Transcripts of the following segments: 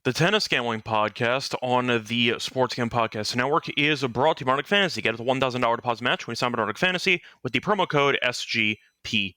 The Tennis Gambling Podcast on the Sports Gambling Podcast Network is brought to you by Nordic Fantasy. Get a $1,000 deposit match when you sign up at Nordic Fantasy with the promo code SGPN.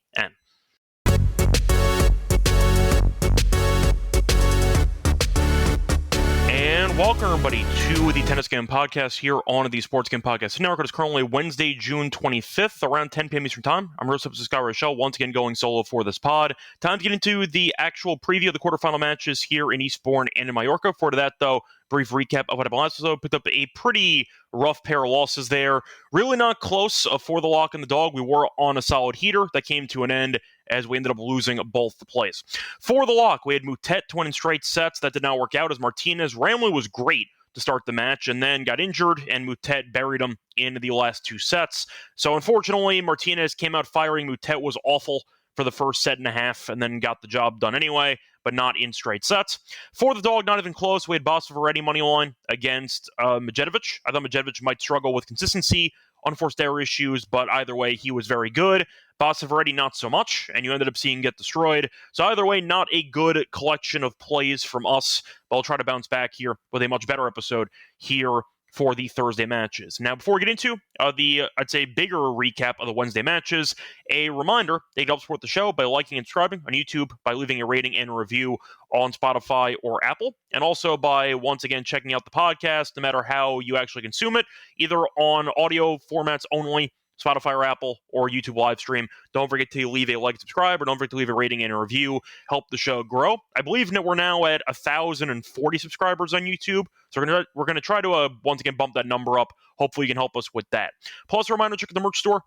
And welcome, everybody, to the Tennis Gambling Podcast here on the Sports Gambling Podcast Network. It is currently Wednesday, June 25th, around 10 p.m. Eastern Time. I'm Rose Sky Reichel, once again going solo for this pod. Time to get into the actual preview of the quarterfinal matches here in Eastbourne and in Mallorca. For that, though, brief recap of what happened last episode. Picked up a pretty rough pair of losses there. Really not close for the lock and the dog. We were on a solid heater that came to an end as we ended up losing both the plays. For the lock, we had Moutet to win in straight sets. That did not work out as Martinez. Ramley was great to start the match and then got injured, and Moutet buried him in the last two sets. So unfortunately, Martinez came out firing. Moutet was awful for the first set and a half and then got the job done anyway, but not in straight sets. For the dog, not even close. We had Bosvaretti money line against Medjedovic. I thought Medjedovic might struggle with consistency, unforced error issues, but either way, he was very good. Bosvaretti, not so much, and you ended up seeing get destroyed. So either way, not a good collection of plays from us, but I'll try to bounce back here with a much better episode here for the Thursday matches. Now, before we get into I'd say, bigger recap of the Wednesday matches, a reminder that you can help support the show by liking and subscribing on YouTube, by leaving a rating and a review on Spotify or Apple, and also by, once again, checking out the podcast, no matter how you actually consume it, either on audio formats only, Spotify or Apple, or YouTube live stream. Don't forget to leave a like and subscribe, or don't forget to leave a rating and a review. Help the show grow. I believe that we're now at 1,040 subscribers on YouTube, so we're gonna try to once again bump that number up. Hopefully, you can help us with that. Plus, a reminder: check out the merch store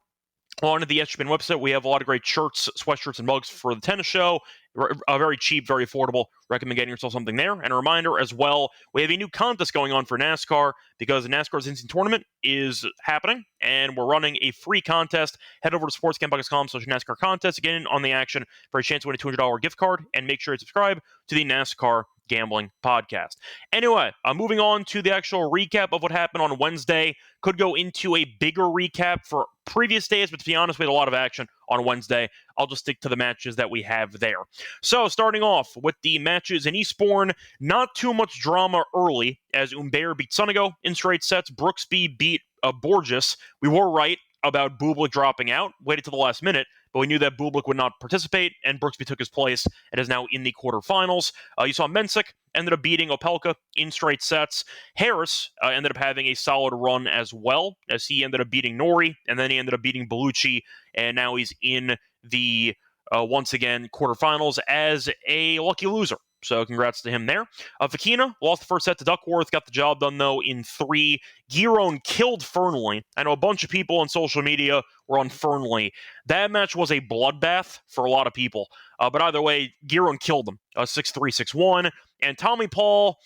on the SGPN website. We have a lot of great shirts, sweatshirts, and mugs for the tennis show. Very cheap, very affordable. Recommend getting yourself something there. And a reminder as well, we have a new contest going on for NASCAR because the NASCAR's Instant Tournament is happening, and we're running a free contest. Head over to sportsgambling.com/NASCAR contest. Get in on the action for a chance to win a $200 gift card, and make sure to subscribe to the NASCAR Gambling Podcast. Anyway, moving on to the actual recap of what happened on Wednesday. Could go into a bigger recap for previous days, but to be honest, we had a lot of action on Wednesday. I'll just stick to the matches that we have there. So, starting off with the matches in Eastbourne, not too much drama early, as Humbert beat Sonego in straight sets. Brooksby beat Borges. We were right about Bublik dropping out, waited till the last minute, but we knew that Bublik would not participate, and Brooksby took his place and is now in the quarterfinals. You saw Mensik ended up beating Opelka in straight sets. Harris ended up having a solid run as well, as he ended up beating Nori, and then he ended up beating Bellucci, and now he's in the, once again, quarterfinals as a lucky loser. So congrats to him there. Fekina lost the first set to Duckworth, got the job done, though, in three. Giron killed Fernley. I know a bunch of people on social media were on Fernley. That match was a bloodbath for a lot of people. But either way, Giron killed him. 6-3, 6-1. And Tommy Paul,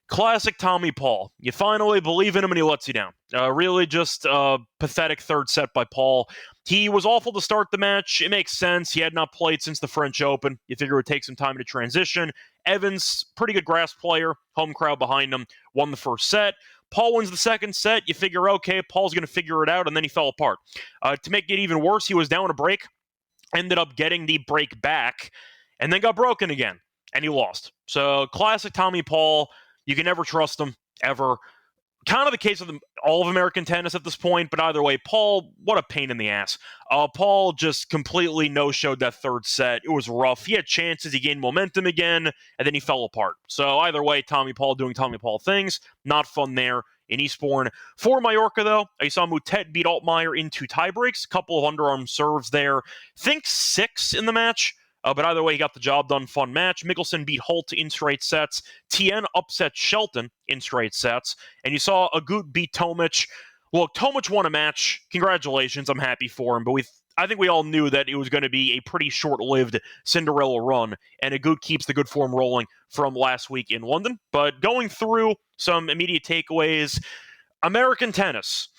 classic Tommy Paul. You finally believe in him and he lets you down. Really just a pathetic third set by Paul. He was awful to start the match. It makes sense. He had not played since the French Open. You figure it would take some time to transition. Evans, pretty good grass player, home crowd behind him, won the first set. Paul wins the second set. You figure, okay, Paul's going to figure it out, and then he fell apart. To make it even worse, he was down a break, ended up getting the break back, and then got broken again, and he lost. So, classic Tommy Paul. You can never trust him, ever. Kind of the case of all of American tennis at this point, but either way, Paul, what a pain in the ass. Paul just completely no-showed that third set. It was rough. He had chances. He gained momentum again, and then he fell apart. So either way, Tommy Paul doing Tommy Paul things. Not fun there in Eastbourne. For Mallorca, though, I saw Moutet beat Altmaier in two tiebreaks. A couple of underarm serves there. Think 6 in the match. But either way, he got the job done. Fun match. Mickelson beat Holt in straight sets. Tien upset Shelton in straight sets. And you saw Agut beat Tomic. Look, Tomic won a match. Congratulations. I'm happy for him. But I think we all knew that it was going to be a pretty short-lived Cinderella run. And Agut keeps the good form rolling from last week in London. But going through some immediate takeaways, American tennis,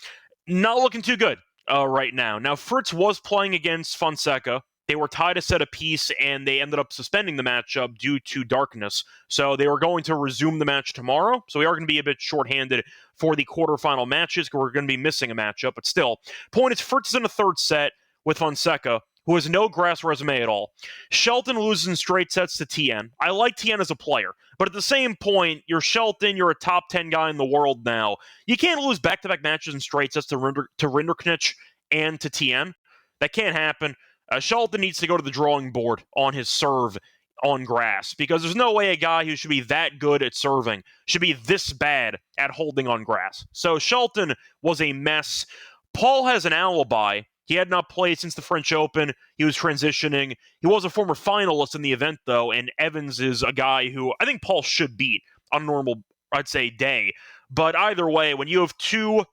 not looking too good right now. Now, Fritz was playing against Fonseca. They were tied a set apiece, and they ended up suspending the matchup due to darkness. So they were going to resume the match tomorrow. So we are going to be a bit shorthanded for the quarterfinal matches because we're going to be missing a matchup. But still, point is, Fritz is in the third set with Fonseca. who has no grass resume at all. Shelton loses in straight sets to Tien. I like Tien as a player, but at the same point, you're Shelton, you're a top 10 guy in the world now. You can't lose back-to-back matches in straight sets to Rinderknech and to Tien. That can't happen. Shelton needs to go to the drawing board on his serve on grass, because there's no way a guy who should be that good at serving should be this bad at holding on grass. So Shelton was a mess. Paul has an alibi. He had not played since the French Open. He was transitioning. He was a former finalist in the event, though, and Evans is a guy who I think Paul should beat on a normal, I'd say, day. But either way, when you have two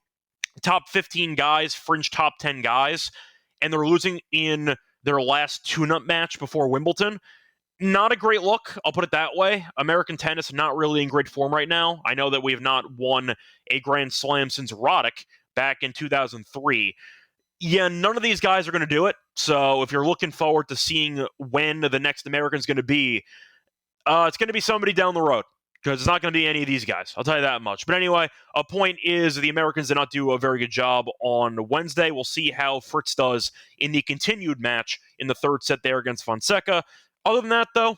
top 15 guys, fringe top 10 guys, and they're losing in their last tune-up match before Wimbledon, not a great look, I'll put it that way. American tennis not really in great form right now. I know that we have not won a Grand Slam since Roddick back in 2003. Yeah, none of these guys are going to do it. So if you're looking forward to seeing when the next American's going to be, it's going to be somebody down the road, because it's not going to be any of these guys. I'll tell you that much. But anyway, a point is the Americans did not do a very good job on Wednesday. We'll see how Fritz does in the continued match in the third set there against Fonseca. Other than that, though,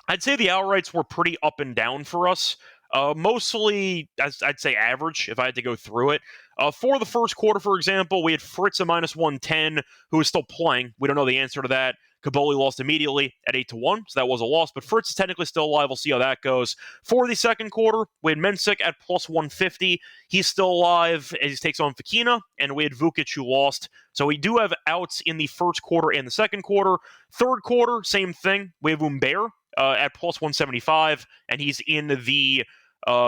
I'd say the outrights were pretty up and down for us. Mostly, I'd say average, if I had to go through it. For the first quarter, for example, we had Fritz at minus 110, who is still playing. We don't know the answer to that. Caboli lost immediately at 8-1, so that was a loss, but Fritz is technically still alive. We'll see how that goes. For the second quarter, we had Mensik at plus 150. He's still alive as he takes on Fekina, and we had Vukic, who lost. So we do have outs in the first quarter and the second quarter. Third quarter, same thing. We have Humbert at plus 175, and he's in the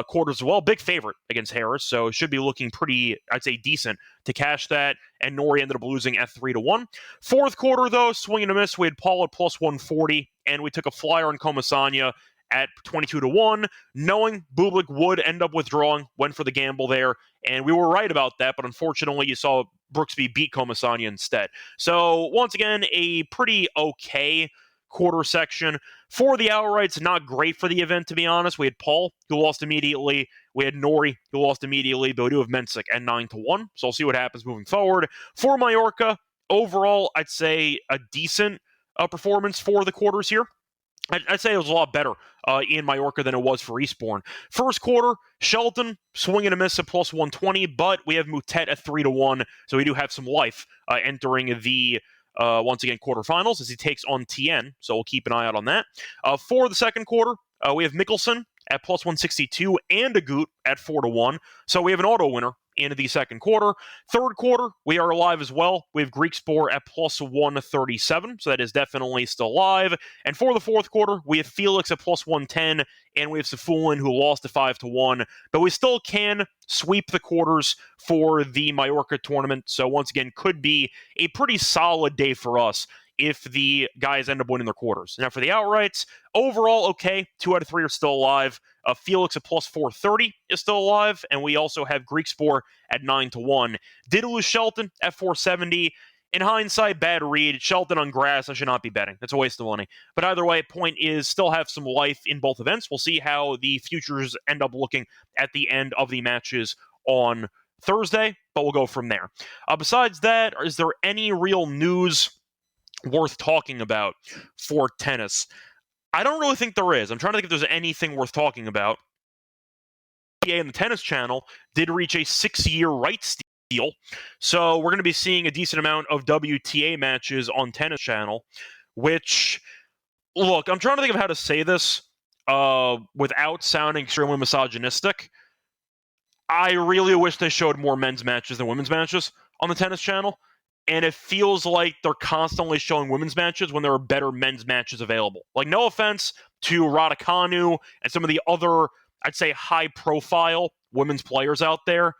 quarters as well. Big favorite against Harris, so it should be looking pretty, I'd say, decent to cash that. And Nori ended up losing at 3-1. Fourth quarter, though, swing and a miss. We had Paul at plus 140, and we took a flyer on Comasagna at 22-1, knowing Bublik would end up withdrawing. Went for the gamble there, and we were right about that, but unfortunately, you saw Brooksby beat Comasagna instead. So, once again, a pretty okay quarter section. For the outrights, not great for the event, to be honest. We had Paul, who lost immediately. We had Nori, who lost immediately, but we do have Mensik at 9-1, so I'll see what happens moving forward. For Mallorca, overall, I'd say a decent performance for the quarters here. I'd say it was a lot better in Mallorca than it was for Eastbourne. First quarter, Shelton swing and a miss at plus 120, but we have Moutet at 3-1, so we do have some life entering the once again, quarterfinals as he takes on Tien, so we'll keep an eye out on that. For the second quarter, we have Mickelson at plus 162 and Agut at 4-1, so we have an auto winner in the second quarter. Third quarter, we are alive as well. We have Griekspoor at plus 137, so that is definitely still live. And for the fourth quarter, we have Felix at plus 110, and we have Safulin, who lost to 5-1, but we still can sweep the quarters for the Mallorca tournament, so once again, could be a pretty solid day for us if the guys end up winning their quarters. Now, for the outrights, overall, okay, 2 out of 3 are still alive. Felix at plus 430 is still alive, and we also have Griekspoor at 9-1. Did lose Shelton at 470. In hindsight, bad read. Shelton on grass, I should not be betting. That's a waste of money. But either way, point is, still have some life in both events. We'll see how the futures end up looking at the end of the matches on Thursday, but we'll go from there. Besides that, is there any real news worth talking about for tennis? I don't really think there is. I'm trying to think if there's anything worth talking about. And the Tennis Channel did reach a 6-year rights deal, so we're going to be seeing a decent amount of WTA matches on Tennis Channel, which, look, I'm trying to think of how to say this without sounding extremely misogynistic. I really wish they showed more men's matches than women's matches on the Tennis Channel. And it feels like they're constantly showing women's matches when there are better men's matches available. Like, no offense to Raducanu and some of the other, I'd say, high-profile women's players out there,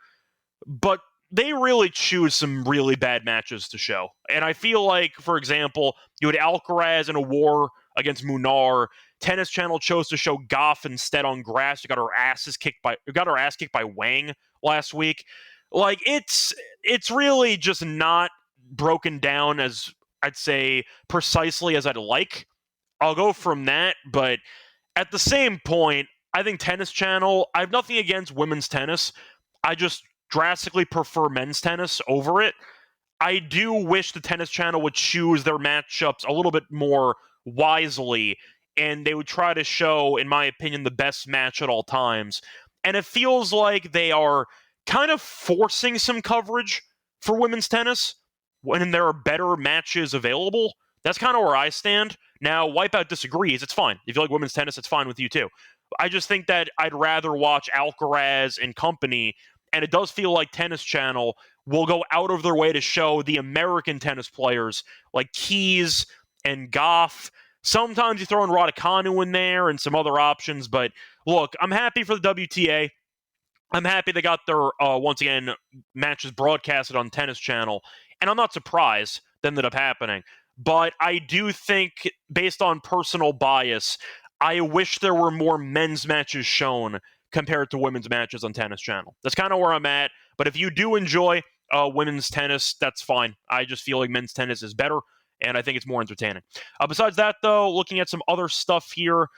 but they really choose some really bad matches to show. And I feel like, for example, you had Alcaraz in a war against Munar. Tennis Channel chose to show Goff instead on grass. She got her ass kicked by Wang last week. Like, it's really just not broken down as, I'd say, precisely as I'd like. I'll go from that, but at the same point, I think Tennis Channel, I have nothing against women's tennis. I just drastically prefer men's tennis over it. I do wish the Tennis Channel would choose their matchups a little bit more wisely, and they would try to show, in my opinion, the best match at all times. And it feels like they are kind of forcing some coverage for women's tennis when there are better matches available. That's kind of where I stand. Now, Wipeout disagrees. It's fine. If you like women's tennis, it's fine with you too. I just think that I'd rather watch Alcaraz and company, and it does feel like Tennis Channel will go out of their way to show the American tennis players like Keys and Goff. Sometimes you throw in Raducanu in there and some other options, but look, I'm happy for the WTA. I'm happy they got their, once again, matches broadcasted on Tennis Channel, and I'm not surprised that ended up happening. But I do think, based on personal bias, I wish there were more men's matches shown compared to women's matches on Tennis Channel. That's kind of where I'm at. But if you do enjoy women's tennis, that's fine. I just feel like men's tennis is better, and I think it's more entertaining. Besides that, though, looking at some other stuff here,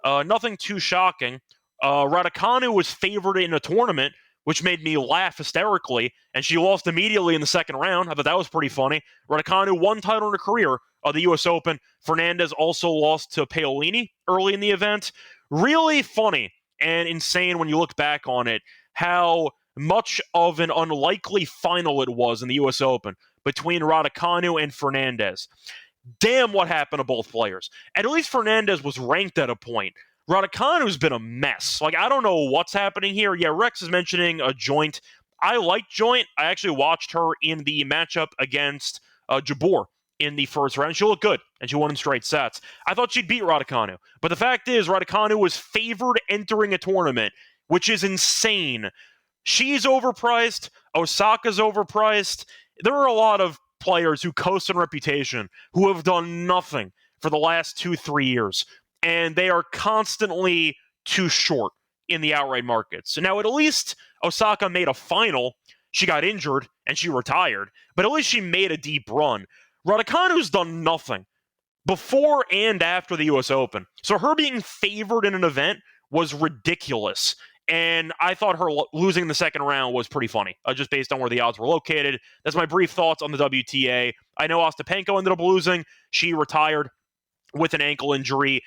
nothing too shocking. Raducanu was favored in a tournament, which made me laugh hysterically, and she lost immediately in the second round. I thought that was pretty funny. Raducanu, one title in her career of the U.S. Open. Fernandez also lost to Paolini early in the event. Really funny and insane when you look back on it, how much of an unlikely final it was in the U.S. Open between Raducanu and Fernandez. Damn what happened to both players. At least Fernandez was ranked at a point. Raducanu's been a mess. Like, I don't know what's happening here. Yeah, Rex is mentioning a joint. I like joint. I actually watched her in the matchup against Jabeur in the first round. She looked good, and she won in straight sets. I thought she'd beat Raducanu. But the fact is, Raducanu was favored entering a tournament, which is insane. She's overpriced. Osaka's overpriced. There are a lot of players who coast on reputation who have done nothing for the last 2-3 years. And they are constantly too short in the outright markets. So now at least Osaka made a final. She got injured and she retired, but at least she made a deep run. Raducanu's done nothing before and after the U.S. Open. So her being favored in an event was ridiculous. And I thought her losing in the second round was pretty funny, just based on where the odds were located. That's my brief thoughts on the WTA. I know Ostapenko ended up losing. She retired with an ankle injury.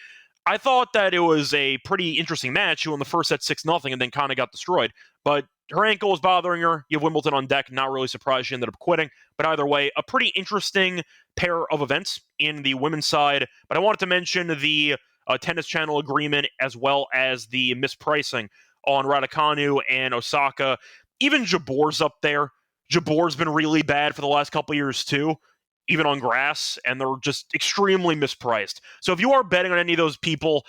I thought that it was a pretty interesting match. She won the first set 6-0 and then kind of got destroyed. But her ankle was bothering her. You have Wimbledon on deck. Not really surprised she ended up quitting. But either way, a pretty interesting pair of events in the women's side. But I wanted to mention the Tennis Channel agreement as well as the mispricing on Raducanu and Osaka. Even Jabeur's up there. Jabeur's been really bad for the last couple years too, even on grass, and they're just extremely mispriced. So if you are betting on any of those people,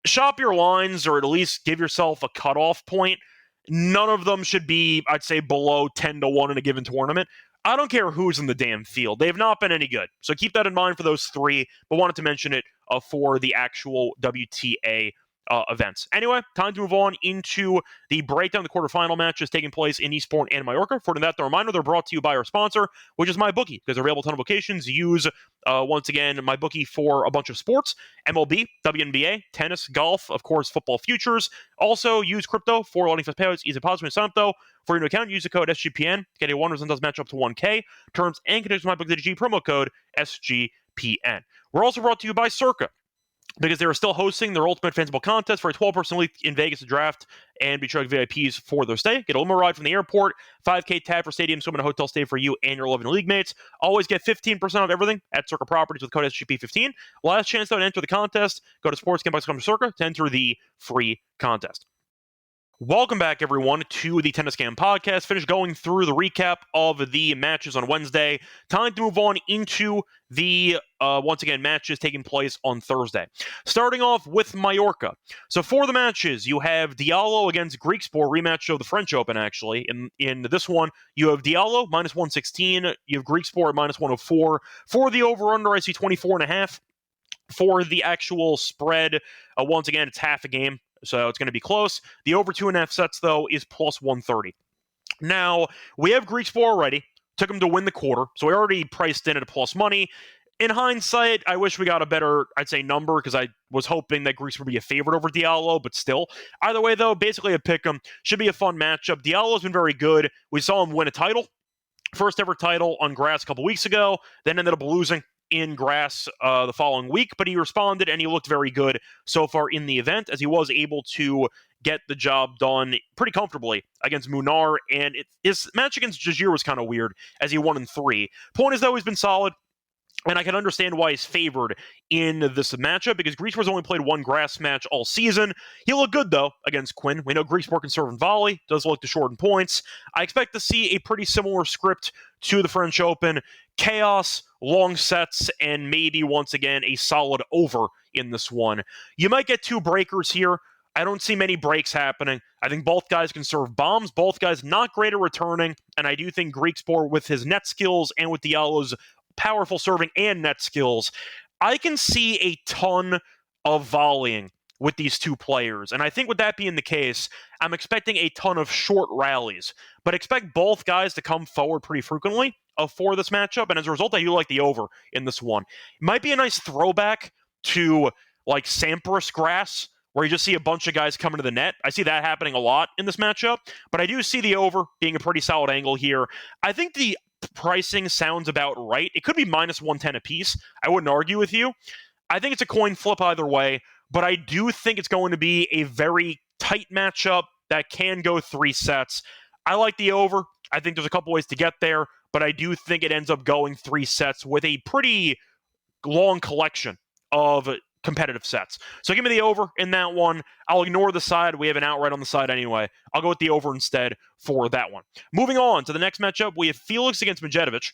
shop your lines or at least give yourself a cutoff point. None of them should be, I'd say, below 10-1 in a given tournament. I don't care who's in the damn field. They have not been any good. So keep that in mind for those three, but wanted to mention it for the actual WTA events. Anyway, time to move on into the breakdown of the quarterfinal matches taking place in Eastbourne and Mallorca. For that, the reminder, they're brought to you by our sponsor, which is MyBookie, because they're available a ton of locations. Use, once again, MyBookie for a bunch of sports, MLB, WNBA, tennis, golf, of course, football futures. Also, use crypto for letting fast payouts. Easy deposit when you sign up, though. For your new account, use the code SGPN to get a $1 does match up to $1K. Terms and conditions MyBookie.ag, promo code SGPN. We're also brought to you by Circa, because they are still hosting their Ultimate Fansable contest for a 12-person league in Vegas to draft and be charged VIPs for their stay. Get a limo ride from the airport, $5K tab for stadium, swim, and a hotel stay for you and your 11 league mates. Always get 15% off everything at Circa Properties with code SGP15. Last chance, though, to enter the contest. Go to sportsgamble.com Circa to enter the free contest. Welcome back, everyone, to the Tennis Scam Podcast. Finished going through the recap of the matches on Wednesday. Time to move on into the, once again, matches taking place on Thursday. Starting off with Mallorca. So for the matches, you have Diallo against Griekspoor, rematch of the French Open, actually. In this one, you have Diallo, minus 116. You have Griekspoor at minus 104. For the over-under, I see 24.5. For the actual spread, once again, it's half a game, so it's going to be close. The over 2.5 sets, though, is plus 130. Now, we have Griekspoor already. Took him to win the quarter, so we already priced in at a plus money. In hindsight, I wish we got a better, I'd say, number, because I was hoping that Griekspoor would be a favorite over Diallo, but still. Either way, though, basically a pick 'em. Should be a fun matchup. Diallo's been very good. We saw him win a title First ever title on grass a couple weeks ago, then ended up losing in grass the following week, but he responded and he looked very good so far in the event, as he was able to get the job done pretty comfortably against Munar, and his match against Jagir was kind of weird, as he won in 3. Point is, though, he's been solid. And I can understand why he's favored in this matchup, because Griekspoor's only played 1 grass match all season. He looked good, though, against Quinn. We know Griekspoor can serve and volley, does look to shorten points. I expect to see a pretty similar script to the French Open. Chaos, long sets, and maybe, once again, a solid over in this one. You might get 2 breakers here. I don't see many breaks happening. I think both guys can serve bombs. Both guys not great at returning. And I do think Griekspoor, with his net skills and with Diallo's powerful serving and net skills, I can see a ton of volleying with these 2 players. And I think with that being the case, I'm expecting a ton of short rallies, but expect both guys to come forward pretty frequently for this matchup. And as a result, I do like the over in this one. It might be a nice throwback to like Sampras grass, where you just see a bunch of guys coming to the net. I see that happening a lot in this matchup, but I do see the over being a pretty solid angle here. I think the pricing sounds about right. It could be minus 110 apiece. I wouldn't argue with you. I think it's a coin flip either way, but I do think it's going to be a very tight matchup that can go 3 sets. I like the over. I think there's a couple ways to get there, but I do think it ends up going 3 sets with a pretty long collection of competitive sets. So give me the over in that one. I'll ignore the side. We have an outright on the side anyway. I'll go with the over instead for that one. Moving on to the next matchup, we have Felix against Medjedovic.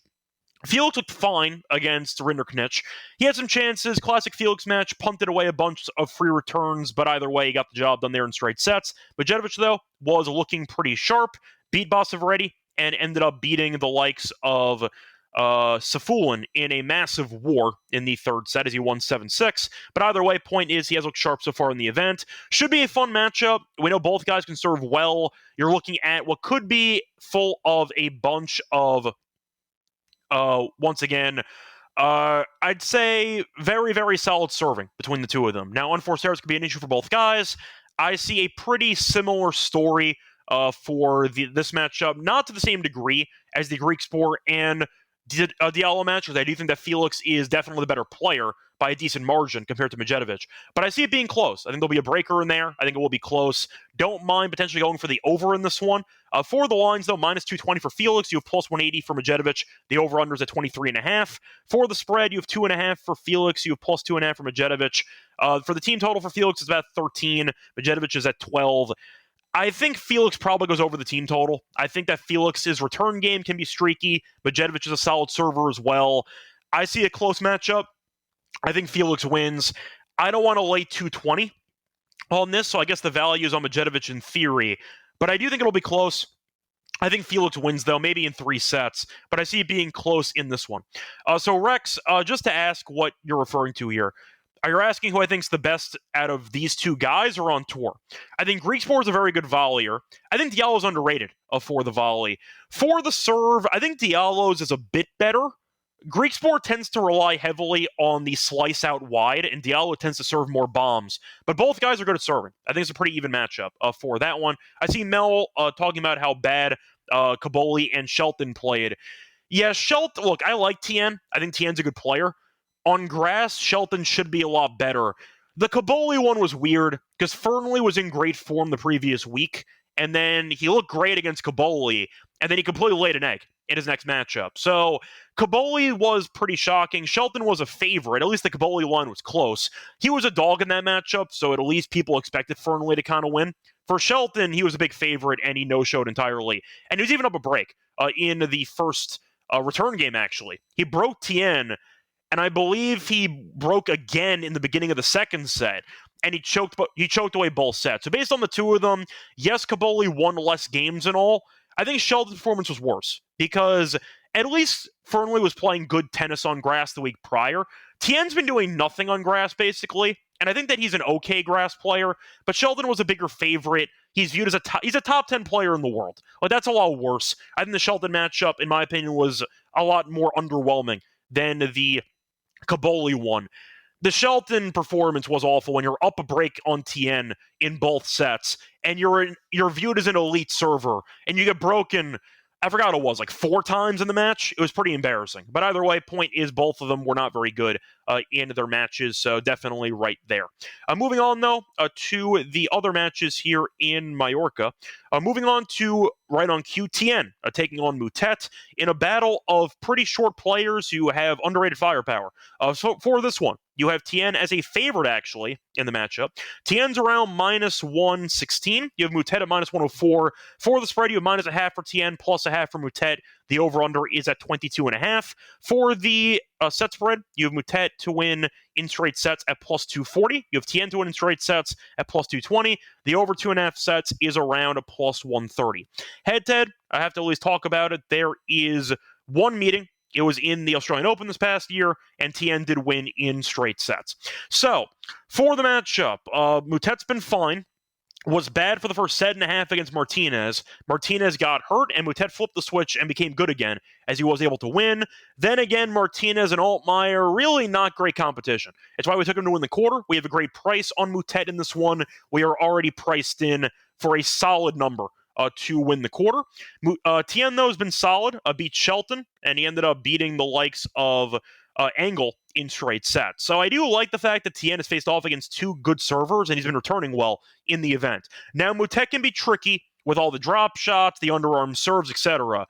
Felix looked fine against Rinderknech. He had some chances. Classic Felix match, punted away a bunch of free returns, but either way, he got the job done there in straight sets. Medjedovic, though, was looking pretty sharp, beat Bosavaretti, and ended up beating the likes of Safulin in a massive war in the 3rd set, as he won 7-6. But either way, point is, he has looked sharp so far in the event. Should be a fun matchup. We know both guys can serve well. You're looking at what could be full of a bunch of, once again, I'd say very, very solid serving between the 2 of them. Now, unforced errors could be an issue for both guys. I see a pretty similar story for this matchup, not to the same degree as the Griekspoor and Diallo match, because I do think that Felix is definitely the better player by a decent margin compared to Medjedovic. But I see it being close. I think there'll be a breaker in there. I think it will be close. Don't mind potentially going for the over in this one. For the lines, though, minus 220 for Felix. You have plus 180 for Medjedovic. The over-under is at 23.5. For the spread, you have 2.5 for Felix. You have plus 2.5 for Medjedovic. For the team total for Felix, it's about 13. Medjedovic is at 12. I think Felix probably goes over the team total. I think that Felix's return game can be streaky. Medjedovic is a solid server as well. I see a close matchup. I think Felix wins. I don't want to lay 220 on this, so I guess the value is on Medjedovic in theory. But I do think it'll be close. I think Felix wins, though, maybe in 3 sets. But I see it being close in this one. So, Rex, just to ask what you're referring to here. Are you asking who I think's the best out of these 2 guys or on tour? I think Griekspoor is a very good volleyer. I think Diallo's underrated for the volley. For the serve, I think Diallo's is a bit better. Griekspoor tends to rely heavily on the slice out wide, and Diallo tends to serve more bombs. But both guys are good at serving. I think it's a pretty even matchup for that one. I see Mel talking about how bad Caboli and Shelton played. Yeah, Shelton, look, I like Tien. I think Tien's a good player. On grass, Shelton should be a lot better. The Caboli one was weird because Fernley was in great form the previous week, and then he looked great against Caboli, and then he completely laid an egg in his next matchup. So Caboli was pretty shocking. Shelton was a favorite. At least the Caboli line was close. He was a dog in that matchup, so at least people expected Fernley to kind of win. For Shelton, he was a big favorite, and he no-showed entirely. And he was even up a break in the first return game, actually. He broke Tien, and I believe he broke again in the beginning of the second set, and he choked away both sets. So based on the 2 of them, yes, Caboli won less games and all. I think Shelton's performance was worse because at least Fernley was playing good tennis on grass the week prior. Tien's been doing nothing on grass, basically, and I think that he's an okay grass player, but Shelton was a bigger favorite. He's viewed as he's a top 10 player in the world. Like, that's a lot worse. I think the Shelton matchup, in my opinion, was a lot more underwhelming than the Caboli one. The Shelton performance was awful when you're up a break on Tien in both sets, and you're viewed as an elite server, and you get broken I forgot what it was, like 4 times in the match. It was pretty embarrassing. But either way, point is both of them were not very good in their matches, so definitely right there. Moving on, though, to the other matches here in Mallorca. Moving on to right on QTN, taking on Mutet in a battle of pretty short players who have underrated firepower. So for this one, you have Tien as a favorite, actually, in the matchup. Tien's around minus 116. You have Mutet at minus 104. For the spread, you have minus a half for Tien, plus a half for Mutet. The over-under is at 22.5. For the set spread, you have Mutet to win in straight sets at plus 240. You have Tien to win in straight sets at plus 220. The over 2.5 sets is around a plus 130. Head-to-head, I have to at least talk about it. There is one meeting. It was in the Australian Open this past year, and Tien did win in straight sets. So, for the matchup, Mutet's been fine. Was bad for the first set and a half against Martinez. Martinez got hurt, and Mutet flipped the switch and became good again, as he was able to win. Then again, Martinez and Altmaier, really not great competition. It's why we took him to win the quarter. We have a great price on Mutet in this one. We are already priced in for a solid number to win the quarter. Tien, though, has been solid. Beat Shelton, and he ended up beating the likes of Angle in straight sets. So I do like the fact that Tien has faced off against 2 good servers, and he's been returning well in the event. Now, Mutet can be tricky with all the drop shots, the underarm serves, etc.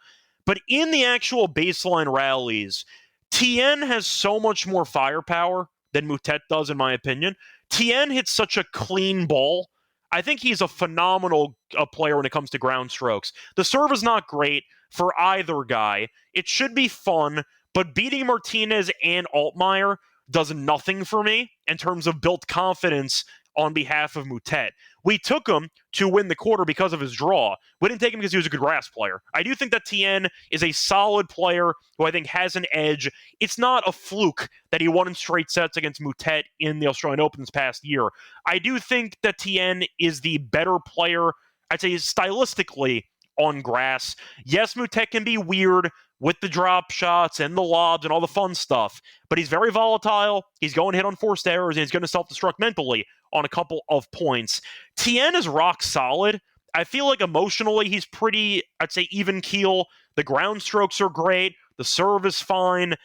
But in the actual baseline rallies, Tien has so much more firepower than Mutet does, in my opinion. Tien hits such a clean ball. I think he's a phenomenal player when it comes to ground strokes. The serve is not great for either guy. It should be fun, but beating Martinez and Altmaier does nothing for me in terms of built confidence on behalf of Mutet. We took him to win the quarter because of his draw. We didn't take him because he was a good grass player. I do think that Tien is a solid player who I think has an edge. It's not a fluke that he won in straight sets against Mutet in the Australian Open this past year. I do think that Tien is the better player, I'd say stylistically, on grass. Yes, Mutet can be weird with the drop shots and the lobs and all the fun stuff, but he's very volatile. He's going to hit on forced errors, and he's going to self-destruct mentally on a couple of points. Tien is rock solid. I feel like emotionally he's pretty, I'd say, even keel. The ground strokes are great. The serve is fine.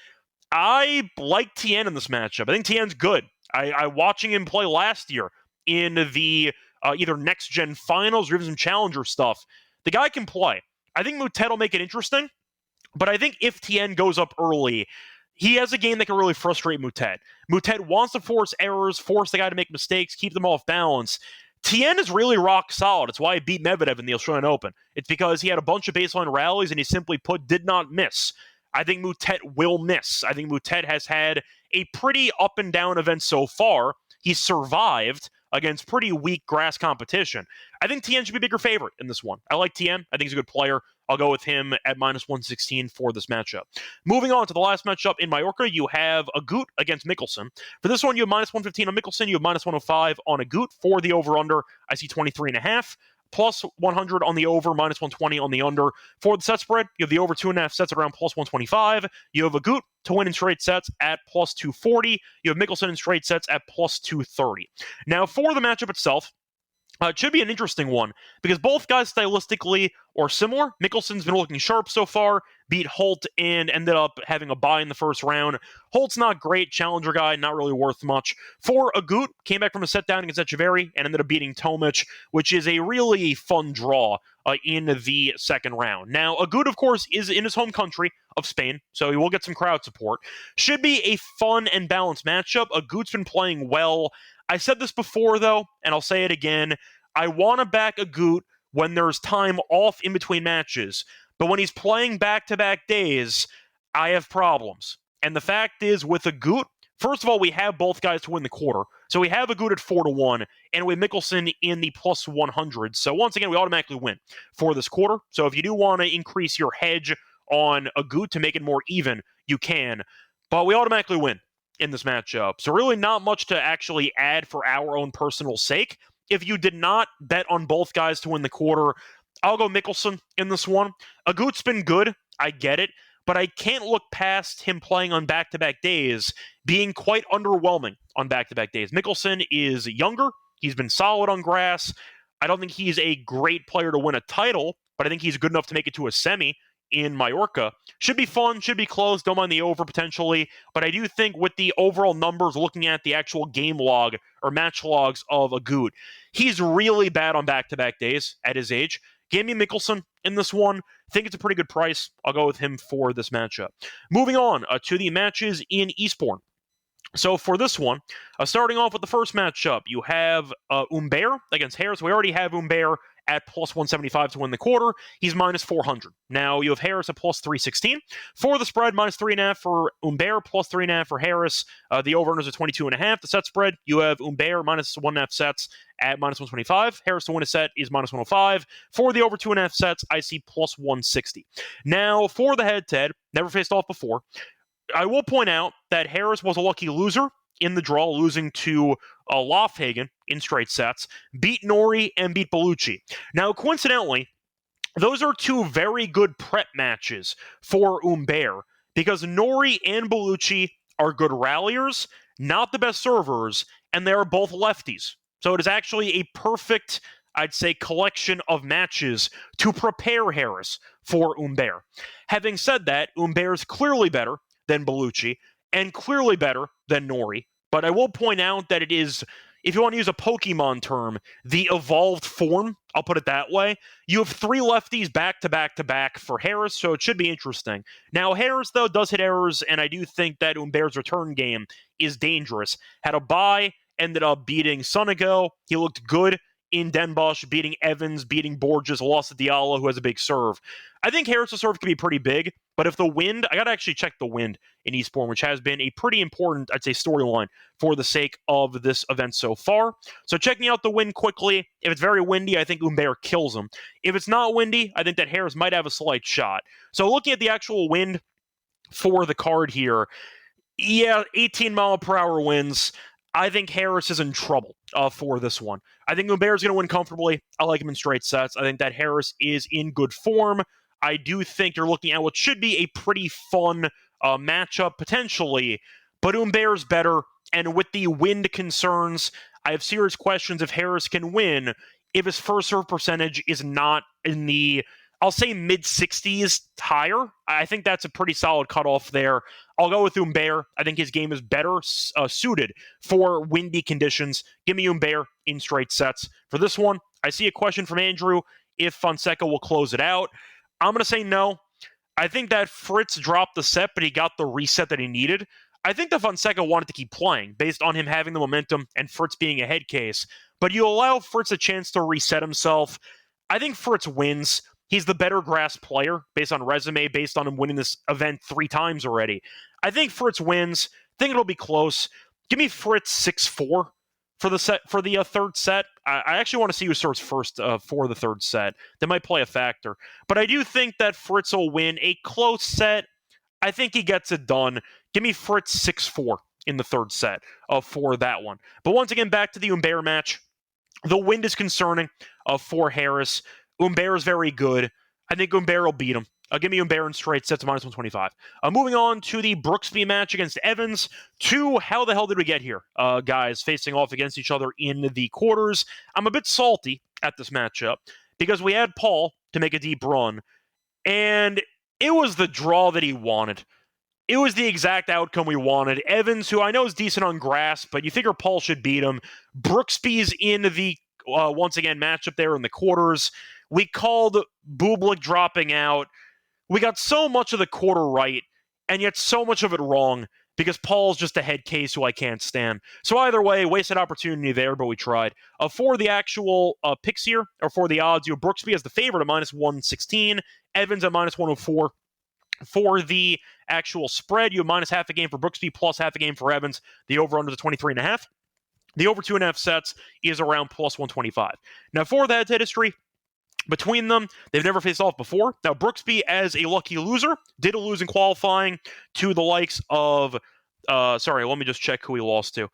I like Tien in this matchup. I think Tien's good. I watching him play last year in the either next-gen finals or even some challenger stuff. The guy can play. I think Mutet will make it interesting, but I think if Tien goes up early, he has a game that can really frustrate Mutet. Mutet wants to force errors, force the guy to make mistakes, keep them off balance. Tien is really rock solid. It's why he beat Medvedev in the Australian Open. It's because he had a bunch of baseline rallies and he simply put did not miss. I think Mutet will miss. I think Mutet has had a pretty up and down event so far. He's survived against pretty weak grass competition. I think Tien should be a bigger favorite in this one. I like Tien. I think he's a good player. I'll go with him at minus 116 for this matchup. Moving on to the last matchup in Mallorca, you have Agut against Mikkelsen. For this one, you have minus 115 on Mikkelsen. You have minus 105 on Agut. For the over-under, I see 23.5. Plus 100 on the over, minus 120 on the under. For the set spread, you have the over 2.5 sets at around plus 125. You have Agut to win in straight sets at plus 240. You have Mikkelsen in straight sets at plus 230. Now, for the matchup itself, it should be an interesting one because both guys stylistically are similar. Mikkelsen's been looking sharp so far, beat Holt and ended up having a bye in the first round. Holt's not great, challenger guy, not really worth much. For Agut, came back from a set down against Echeverry and ended up beating Tomic, which is a really fun draw in the second round. Now, Agut, of course, is in his home country of Spain, so he will get some crowd support. Should be a fun and balanced matchup. Agut's been playing well. I said this before, though, and I'll say it again. I want to back Agut when there's time off in between matches. But when he's playing back-to-back days, I have problems. And the fact is, with Agut, first of all, we have both guys to win the quarter. So we have Agut at 4-1, and we have Mikkelsen in the plus 100. So once again, we automatically win for this quarter. So if you do want to increase your hedge on Agut to make it more even, you can. But we automatically win in this matchup. So really not much to actually add for our own personal sake. If you did not bet on both guys to win the quarter, I'll go Mikkelsen in this one. Agut's been good. I get it. But I can't look past him playing on back-to-back days being quite underwhelming on back-to-back days. Mikkelsen is younger. He's been solid on grass. I don't think he's a great player to win a title, but I think he's good enough to make it to a semi in Mallorca. Should be fun, should be close, don't mind the over potentially, but I do think with the overall numbers, looking at the actual game log or match logs of Agut, he's really bad on back-to-back days at his age. Give me Mickelson in this one. Think it's a pretty good price. I'll go with him for this matchup. Moving on to the matches in Eastbourne. So for this one, starting off with the first matchup, you have Humbert against Harris. We already have Humbert at plus 175 to win the quarter. He's minus 400. Now you have Harris at plus 316. For the spread, minus 3.5 for Humbert, plus 3.5 for Harris. The over-unders are 22.5. The set spread, you have Humbert minus 1.5 sets at minus 125. Harris to win a set is minus 105. For the over 2.5 sets, I see plus 160. Now for the head-to-head, never faced off before. I will point out that Harris was a lucky loser in the draw, losing to Lofhagen in straight sets, beat Norrie and beat Bellucci. Now, coincidentally, those are two very good prep matches for Humbert because Norrie and Bellucci are good ralliers, not the best servers, and they are both lefties. So it is actually a perfect, I'd say, collection of matches to prepare Harris for Humbert. Having said that, Humbert is clearly better than Bellucci, and clearly better than Norrie. But I will point out that it is, if you want to use a Pokemon term, the evolved form, I'll put it that way. You have three lefties back to back to back for Harris, so it should be interesting. Now, Harris, though, does hit errors, and I do think that Humbert's return game is dangerous. Had a bye, ended up beating Sonego. He looked good in Den Bosch, beating Evans, beating Borges, lost to Diallo, who has a big serve. I think Harris' serve can be pretty big, but if the wind, I got to actually check the wind in Eastbourne, which has been a pretty important, I'd say, storyline for the sake of this event so far. So checking out the wind quickly. If it's very windy, I think Humbert kills him. If it's not windy, I think that Harris might have a slight shot. So looking at the actual wind for the card here, yeah, 18 mile per hour winds. I think Harris is in trouble for this one. I think Humbert's going to win comfortably. I like him in straight sets. I think that Harris is in good form. I do think you're looking at what should be a pretty fun matchup, potentially, but Humbert's better, and with the wind concerns, I have serious questions if Harris can win if his first serve percentage is not in the, I'll say, mid-60s higher. I think that's a pretty solid cutoff there. I'll go with Humbert. I think his game is better suited for windy conditions. Give me Humbert in straight sets. For this one, I see a question from Andrew if Fonseca will close it out. I'm going to say no. I think that Fritz dropped the set, but he got the reset that he needed. I think that Fonseca wanted to keep playing based on him having the momentum and Fritz being a head case. But you allow Fritz a chance to reset himself. I think Fritz wins. He's the better grass player based on resume, based on him winning this event 3 times already. I think Fritz wins. I think it'll be close. Give me Fritz 6-4 for the set for the third set. I actually want to see who serves first for the third set. That might play a factor. But I do think that Fritz will win a close set. I think he gets it done. Give me Fritz 6-4 in the third set for that one. But once again, back to the Humbert match. The wind is concerning for Harris. Humbert is very good. I think Humbert will beat him. Give me Humbert in straight sets minus 125. Moving on to the Brooksby match against Evans. How the hell did we get here? Guys facing off against each other in the quarters. I'm a bit salty at this matchup because we had Paul to make a deep run, and it was the draw that he wanted. It was the exact outcome we wanted. Evans, who I know is decent on grass, but you figure Paul should beat him. Brooksby's in the, once again, matchup there in the quarters. We called Bublik dropping out. We got so much of the quarter right, and yet so much of it wrong, because Paul's just a head case who I can't stand. So either way, wasted opportunity there, but we tried. For the actual picks here, or for the odds, you have Brooksby as the favorite at minus 116, Evans at minus 104. For the actual spread, you have minus half a game for Brooksby, plus half a game for Evans. The over-under is 23.5. The over 2.5 sets is around plus 125. Now, for the head-to-head history, between them, they've never faced off before. Now, Brooksby, as a lucky loser, did lose in qualifying to the likes of, let me just check who he lost to.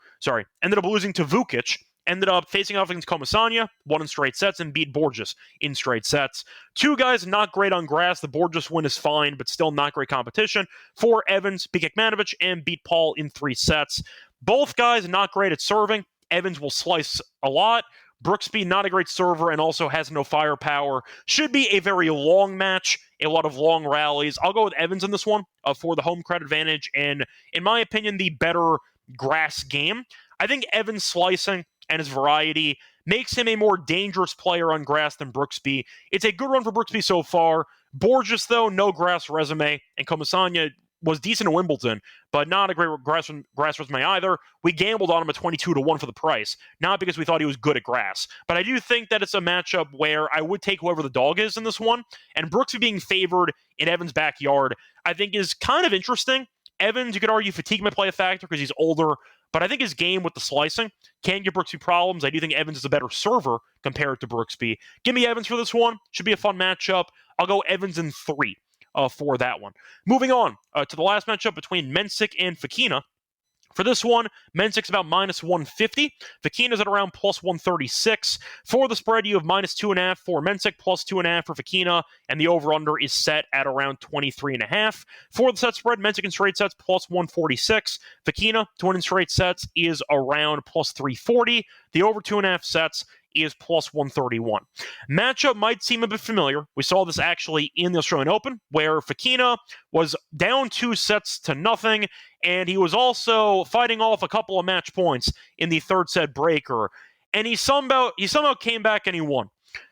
Ended up losing to Vukic. Ended up facing off against Comasagna, won in straight sets, and beat Borges in straight sets. 2 guys not great on grass. The Borges win is fine, but still not great competition. For Evans, beat Kekmanovic, and beat Paul in 3 sets. Both guys not great at serving. Evans will slice a lot. Brooksby, not a great server and also has no firepower. Should be a very long match a lot of long rallies. I'll go with Evans in this one for the home crowd advantage and, in my opinion, the better grass game. I think Evans' slicing and his variety makes him a more dangerous player on grass than Brooksby. It's a good run for Brooksby so far. Borges, though, no grass resume, and Comasagna was decent in Wimbledon, but not a great grass resume either. We gambled on him at 22-1 for the price, not because we thought he was good at grass. But I do think that it's a matchup where I would take whoever the dog is in this one, and Brooksby being favored in Evans' backyard, I think is kind of interesting. Evans, you could argue fatigue might play a factor because he's older, but I think his game with the slicing can give Brooksby problems. I do think Evans is a better server compared to Brooksby. Give me Evans for this one. Should be a fun matchup. I'll go Evans in 3 for that one. Moving on to the last matchup between Mensik and Fokina. For this one, Mensik's about minus 150. Fokina's at around plus 136. For the spread, you have minus 2.5 for Mensik, plus 2.5 for Fokina, and the over-under is set at around 23.5. For the set spread, Mensik in straight sets, plus 146. Fokina to win in straight sets is around plus 340. The over 2.5 sets is plus 131. Matchup might seem a bit familiar. We saw this actually in the Australian Open, where Fokina was down 2-0, and he was also fighting off a couple of match points in the third set breaker, and he somehow came back and he won.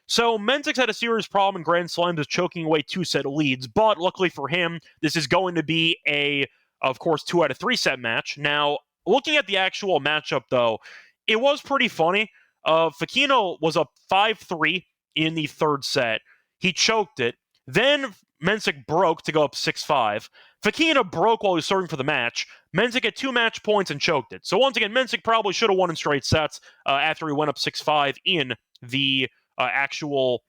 So Mensik's had a serious problem in Grand Slams of choking away 2-set leads, but luckily for him, this is going to be of course, 2 out of 3 set match. Now, looking at the actual matchup, though, it was pretty funny. Fokina was up 5-3 in the third set. He choked it. Then Mensik broke to go up 6-5. Fokina broke while he was serving for the match. Mensik had 2 match points and choked it. So once again, Mensik probably should have won in straight sets after he went up 6-5 in the actual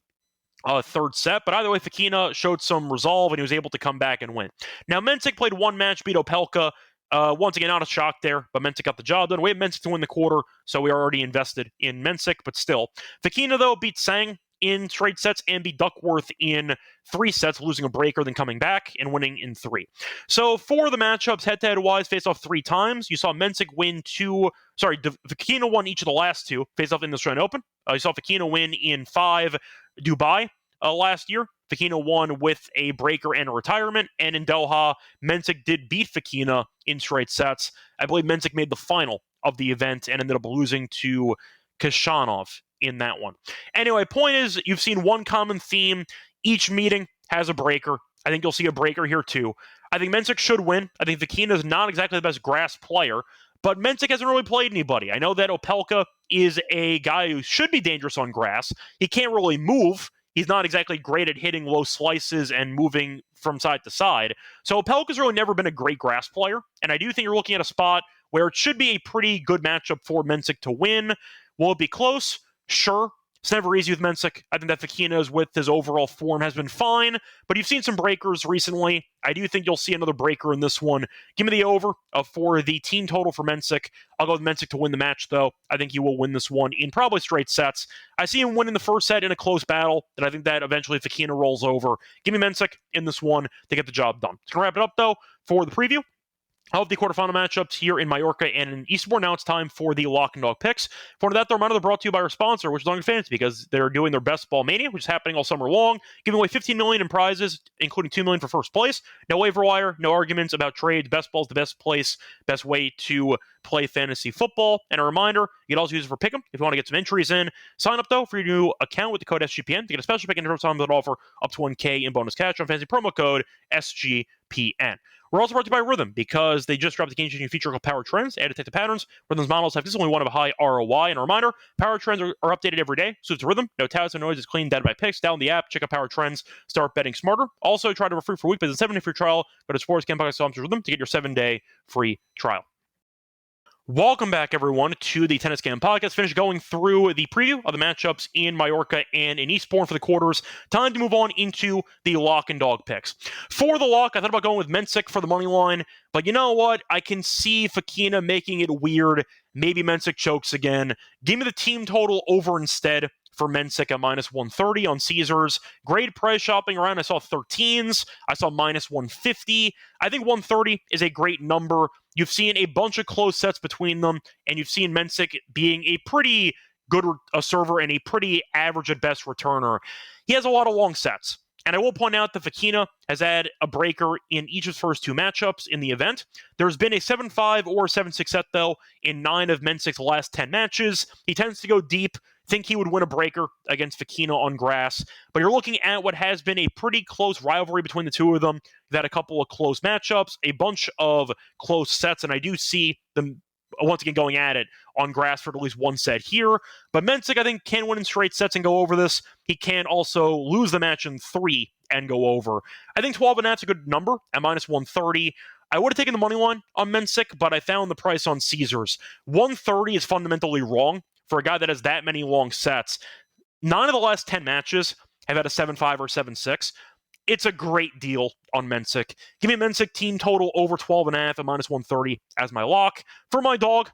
third set. But either way, Fokina showed some resolve and he was able to come back and win. Now, Mensik played one match, beat Opelka. Once again, not a shock there, but Mensik got the job done. We have Mensik to win the quarter, so we are already invested in Mensik, but still. Fokina, though, beat Sang in straight sets and beat Duckworth in 3 sets, losing a breaker, then coming back and winning in 3. So for the matchups, head-to-head wise, faced off 3 times. You saw Mensik win Fokina won each of the last 2, faced off in the Australian Open. You saw Fokina win in 5 Dubai last year. Fokina won with a breaker and a retirement, and in Doha, Mensik did beat Fokina in straight sets. I believe Mensik made the final of the event and ended up losing to Kashanov in that one. Anyway, point is, you've seen one common theme. Each meeting has a breaker. I think you'll see a breaker here too. I think Mensik should win. I think Fokina is not exactly the best grass player, but Mensik hasn't really played anybody. I know that Opelka is a guy who should be dangerous on grass. He can't really move. He's not exactly great at hitting low slices and moving from side to side. So Opelka's really never been a great grass player, and I do think you're looking at a spot where it should be a pretty good matchup for Mensik to win. Will it be close? Sure. It's never easy with Mensik. I think that Fokina's with his overall form has been fine, but you've seen some breakers recently. I do think you'll see another breaker in this one. Give me the over for the team total for Mensik. I'll go with Mensik to win the match, though. I think he will win this one in probably straight sets. I see him winning the first set in a close battle, and I think that eventually Fokina rolls over. Give me Mensik in this one to get the job done. It's going to wrap it up, though, for the preview of the quarterfinal matchups here in Mallorca and in Eastbourne. Now it's time for the lock and dog picks. For that, the reminder, they're brought to you by our sponsor, which is Long Fantasy, because they're doing their best ball mania, which is happening all summer long, giving away $15 million in prizes, including $2 million for first place. No waiver wire, no arguments about trades. Best ball's the best place, best way to play fantasy football. And a reminder, you can also use it for Pick'em if you want to get some entries in. Sign up, though, for your new account with the code SGPN to get a special pick and time that offer up to $1K in bonus cash on fantasy promo code SGPN. We're also brought to you by Rhythm, because they just dropped the game-changing feature called Power Trends. Add detected patterns. Rhythm's models have consistently one of a high ROI. And a reminder, Power Trends are updated every day. So it's Rhythm. No touts, no noise. It's clean data by picks. Download the app. Check out Power Trends. Start betting smarter. Also, try to refer for a week, but it's a 7-day free trial. Go to sportsgamepodcast.com/rhythm to get your 7-day free trial. Welcome back, everyone, to the Tennis Game Podcast. Finished going through the preview of the matchups in Mallorca and in Eastbourne for the quarters. Time to move on into the lock and dog picks. For the lock, I thought about going with Mensik for the money line, but you know what? I can see Fokina making it weird. Maybe Mensik chokes again. Give me the team total over instead for Mensik at minus 130 on Caesars. Great price shopping around. I saw 13s. I saw minus 150. I think 130 is a great number. You've seen a bunch of close sets between them, and you've seen Mensik being a pretty good server and a pretty average at best returner. He has a lot of long sets. And I will point out that Fokina has had a breaker in each of his first 2 matchups in the event. There's been a 7-5 or 7-6 set, though, in 9 of Mensic's last 10 matches. He tends to go deep. Think he would win a breaker against Fokina on grass. But you're looking at what has been a pretty close rivalry between the two of them. You've had a couple of close matchups, a bunch of close sets, and I do see them once again going at it on grass for at least one set here. But Mensik, I think, can win in straight sets and go over this. He can also lose the match in 3 and go over. I think 12.5 is a good number at minus 130. I would have taken the money line on Mensik, but I found the price on Caesars. 130 is fundamentally wrong for a guy that has that many long sets. 9 of the last 10 matches have had a 7-5 or 7-6. It's a great deal on Mensik. Give me a Mensik team total over 12.5 at minus 130 as my lock. For my dog,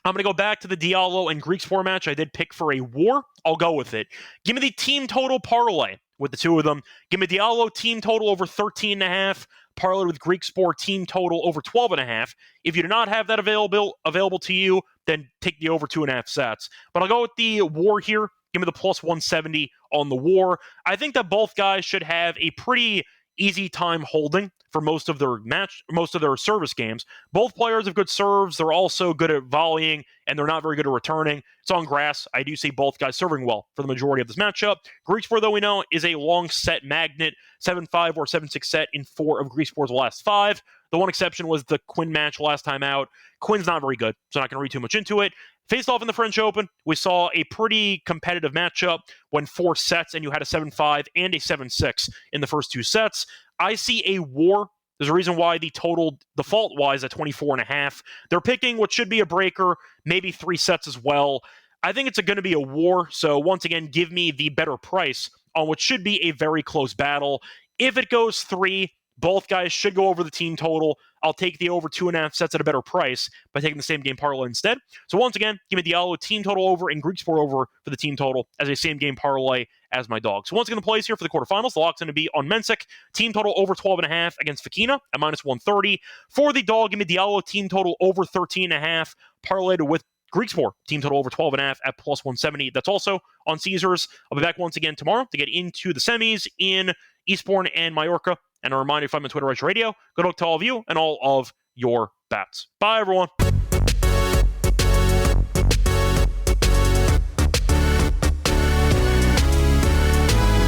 I'm going to go back to the Diallo and Greek Sport match I did pick for a war. I'll go with it. Give me the team total parlay with the two of them. Give me Diallo team total over 13.5. Parlay with Greek Sport team total over 12.5. If you do not have that available to you, then take the over 2.5 sets. But I'll go with the war here. Give me the plus 170 on the war. I think that both guys should have a pretty easy time holding for most of their service games. Both players have good serves. They're also good at volleying, and they're not very good at returning. It's on grass. I do see both guys serving well for the majority of this matchup. Greeksport, though, we know, is a long set magnet. 7-5 or 7-6 set in 4 of Greeksport's last 5. The one exception was the Quinn match last time out. Quinn's not very good, so I'm not going to read too much into it. Faced off in the French Open, we saw a pretty competitive matchup when 4 sets and you had a 7-5 and a 7-6 in the first 2 sets. I see a war. There's a reason why the total default-wise at 24.5. They're picking what should be a breaker, maybe 3 sets as well. I think it's going to be a war, so once again, give me the better price on what should be a very close battle. If it goes 3, both guys should go over the team total. I'll take the over 2.5 sets at a better price by taking the same game parlay instead. So once again, give me Diallo team total over and Greek Sport over for the team total as a same game parlay as my dog. So once again, the plays here for the quarterfinals, the lock's going to be on Mensik, team total over 12.5 against Fokina at minus 130. For the dog, give me Diallo team total over 13.5, parlayed with Greek Sport team total over 12.5 at plus 170. That's also on Caesars. I'll be back once again tomorrow to get into the semis in Eastbourne and Mallorca. And a reminder, if I'm on Twitter, Reichel Radio, good luck to all of you and all of your bats. Bye, everyone.